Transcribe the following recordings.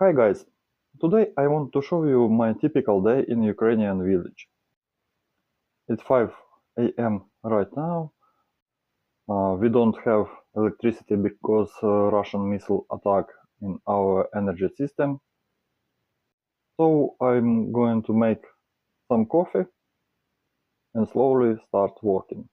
Hi guys, today I want to show you my typical day in Ukrainian village. It's 5 a.m. right now. We don't have electricity because Russian missile attack in our energy system. So I'm going to make some coffee and slowly start working.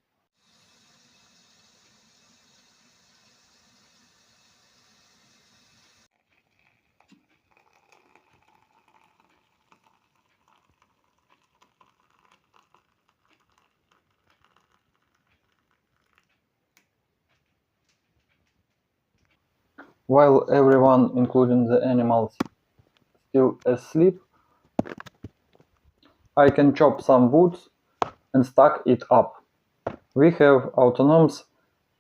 While everyone, including the animals, still asleep, I can chop some wood and stack it up. We have autonomous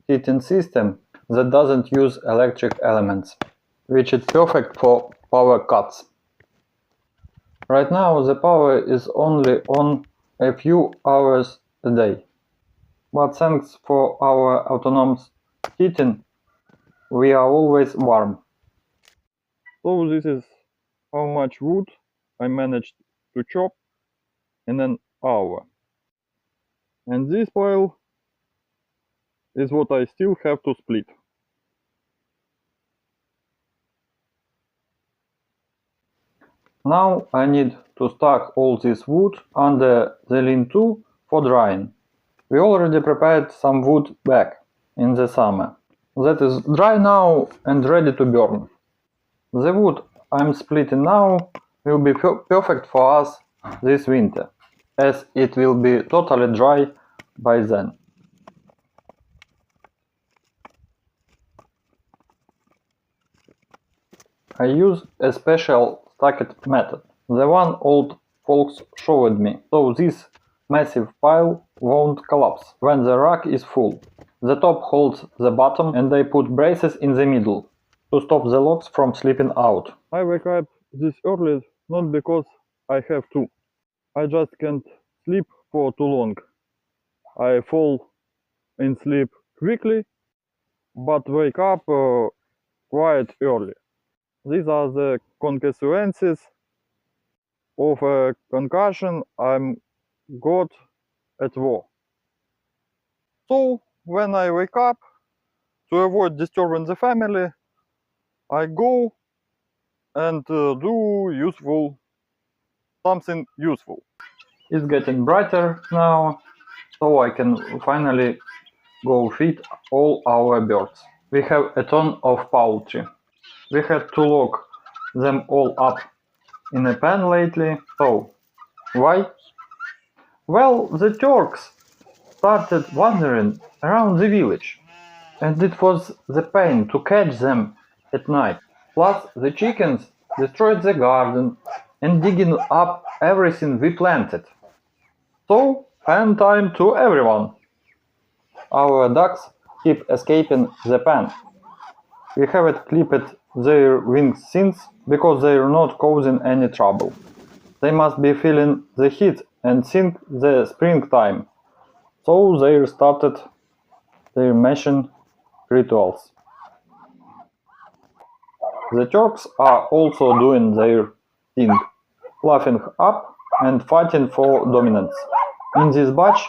heating system that doesn't use electric elements, which is perfect for power cuts. Right now the power is only on a few hours a day, but thanks for our autonomous heating we are always warm. So this is how much wood I managed to chop in an hour. And this pile is what I still have to split. Now I need to stack all this wood under the lean-to for drying. We already prepared some wood back in the summer. That is dry now and ready to burn. The wood I'm splitting now will be perfect for us this winter, as it will be totally dry by then. I use a special stacked method, the one old folks showed me, so this massive pile won't collapse when the rack is full. The top holds the bottom and I put braces in the middle to stop the logs from slipping out. I wake up this early not because I have to. I just can't sleep for too long. I fall in sleep quickly, but wake up quite early. These are the consequences of a concussion I'm got at war. So when I wake up, to avoid disturbing the family, I go and do something useful. It's getting brighter now, so I can finally go feed all our birds. We have a ton of poultry. We had to lock them all up in a pen lately. So, why? Well, the Turks started wandering around the village, and it was the pain to catch them at night. Plus, the chickens destroyed the garden and digging up everything we planted. So, pen time to everyone. Our ducks keep escaping the pen. We haven't clipped their wings since, because they're not causing any trouble. They must be feeling the heat and think the springtime, so they started their meshing rituals. The Turks are also doing their thing, fluffing up and fighting for dominance. In this batch,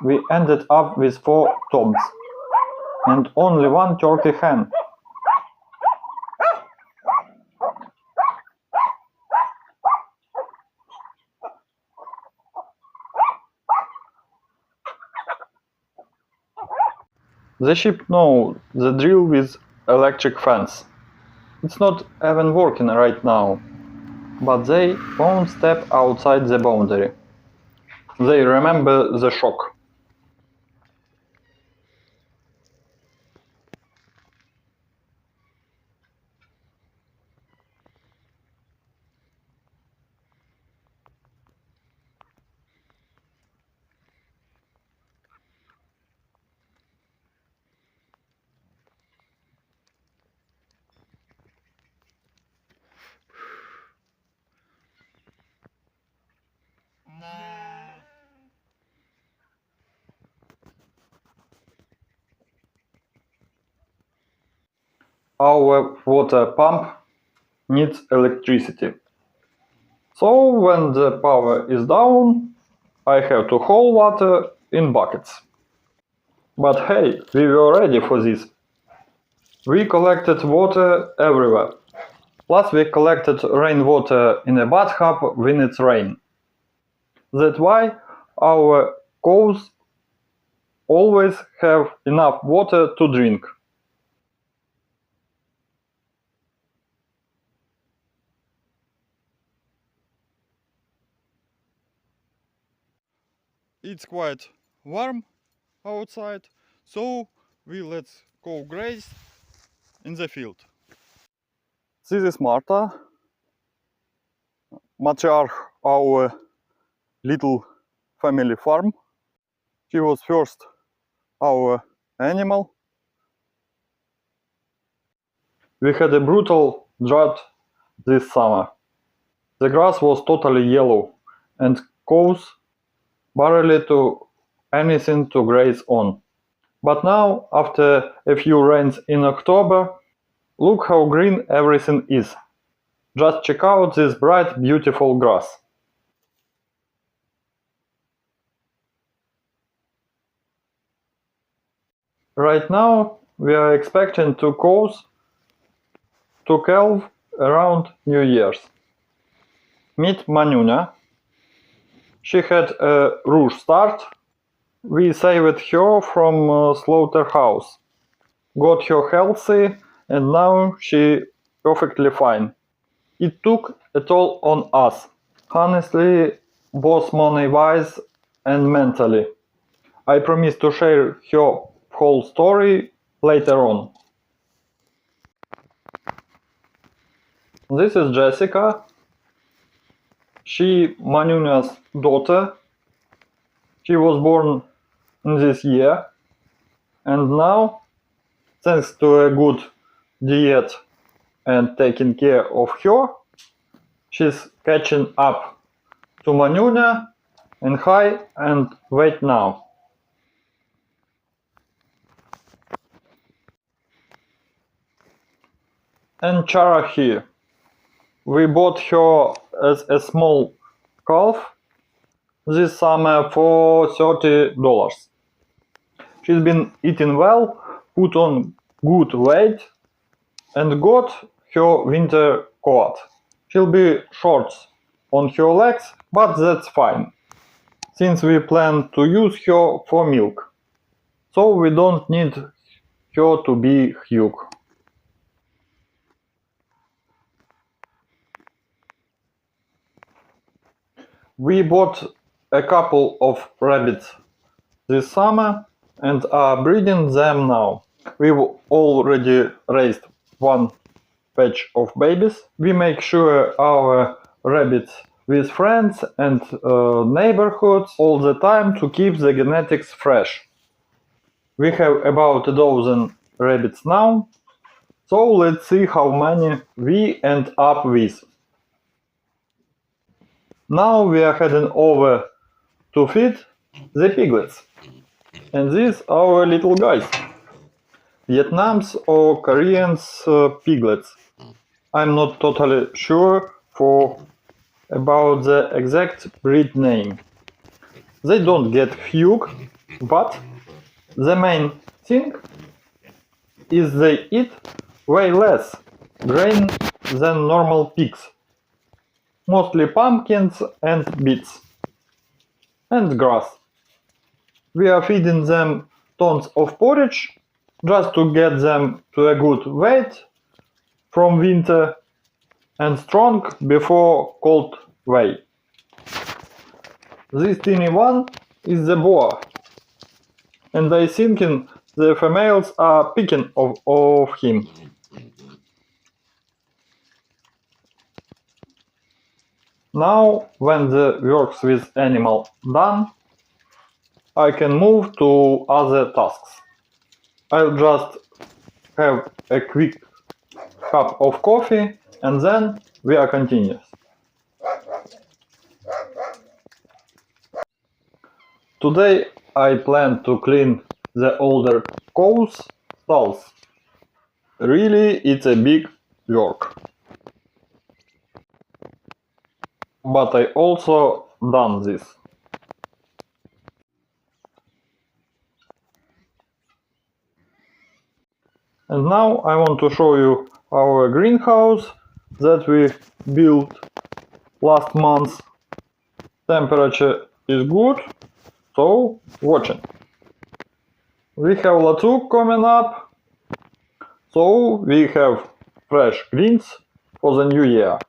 we ended up with 4 toms and only 1 turkey hen. The sheep know the drill with electric fence. It's not even working right now, but they won't step outside the boundary. They remember the shock. Our water pump, needs electricity. So when the power is down, I have to haul water in buckets. But hey, we were ready for this. We collected water everywhere. Plus we collected rainwater in a bathtub when it's rain. That's why our cows always have enough water to drink. It's quite warm outside, so let's go graze in the field. This is Marta, matriarch our little family farm. She was first our animal. We had a brutal drought this summer. The grass was totally yellow and cows barely to anything to graze on. But now, after a few rains in October, look how green everything is. Just check out this bright, beautiful grass. Right now, we are expecting two cows to calve around New Year's. Meet Manyunya. She had a rough start. We saved her from slaughterhouse, got her healthy, and now she perfectly fine. It took a toll on us, honestly, both money-wise and mentally. I promise to share her whole story later on. This is Jessica. She Manyunya's daughter. She was born in this year, and now, thanks to a good diet and taking care of her, she's catching up to Manyunya in height and weight now. And Chara here. We bought her as a small calf this summer for $30. She's been eating well, put on good weight, and got her winter coat. She'll be short on her legs, but that's fine, since we plan to use her for milk, so we don't need her to be huge. We bought a couple of rabbits this summer and are breeding them now. We've already raised one batch of babies. We make sure our rabbits with friends and neighborhoods all the time to keep the genetics fresh. We have about a dozen rabbits now, so let's see how many we end up with. Now we are heading over to feed the piglets. And these are our little guys. Vietnamese or Koreans piglets. I'm not totally sure about the exact breed name. They don't get huge, but the main thing is they eat way less grain than normal pigs. Mostly pumpkins and beets. And grass. We are feeding them tons of porridge just to get them to a good weight from winter and strong before cold way. This teeny one is the boar, and I thinking the females are picking of him. Now, when the works with animal done, I can move to other tasks. I'll just have a quick cup of coffee and then we are continuous. Today I plan to clean the older cows' stalls. Really, it's a big work. but I also done this. And now I want to show you our greenhouse that we built last month. Temperature is good, so watching. We have Latu coming up, so we have fresh greens for the new year.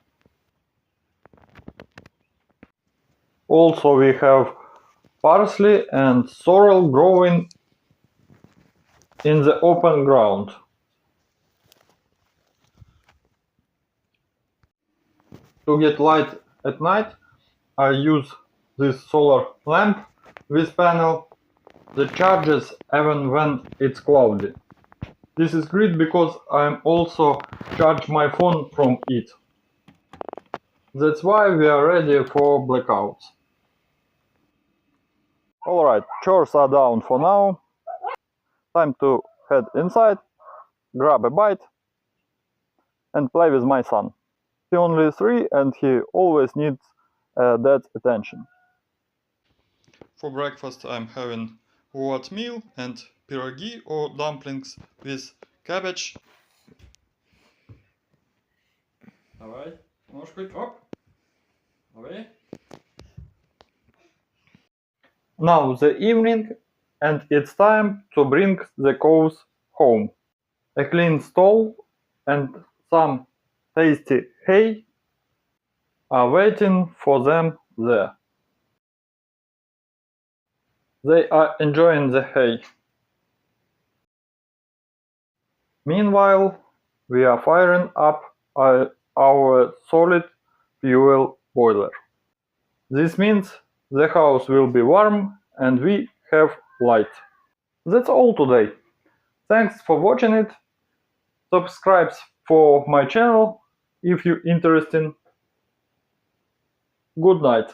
Also we have parsley and sorrel growing in the open ground. To get light at night, I use this solar lamp with panel that charges even when it's cloudy. This is great because I'm also charge my phone from it. That's why we are ready for blackouts. Alright, chores are down for now. Time to head inside, grab a bite and play with my son. He only 3 and he always needs dad's attention. For breakfast I'm having oatmeal and pierogi or dumplings with cabbage. Давай, ножкой, оп. Давай. Now the evening and it's time to bring the cows home. A clean stall and some tasty hay are waiting for them there. They are enjoying the hay. Meanwhile, we are firing up our solid fuel boiler. This means the house will be warm and we have light. That's all today. Thanks for watching it. Subscribe for my channel if you're interested. Good night.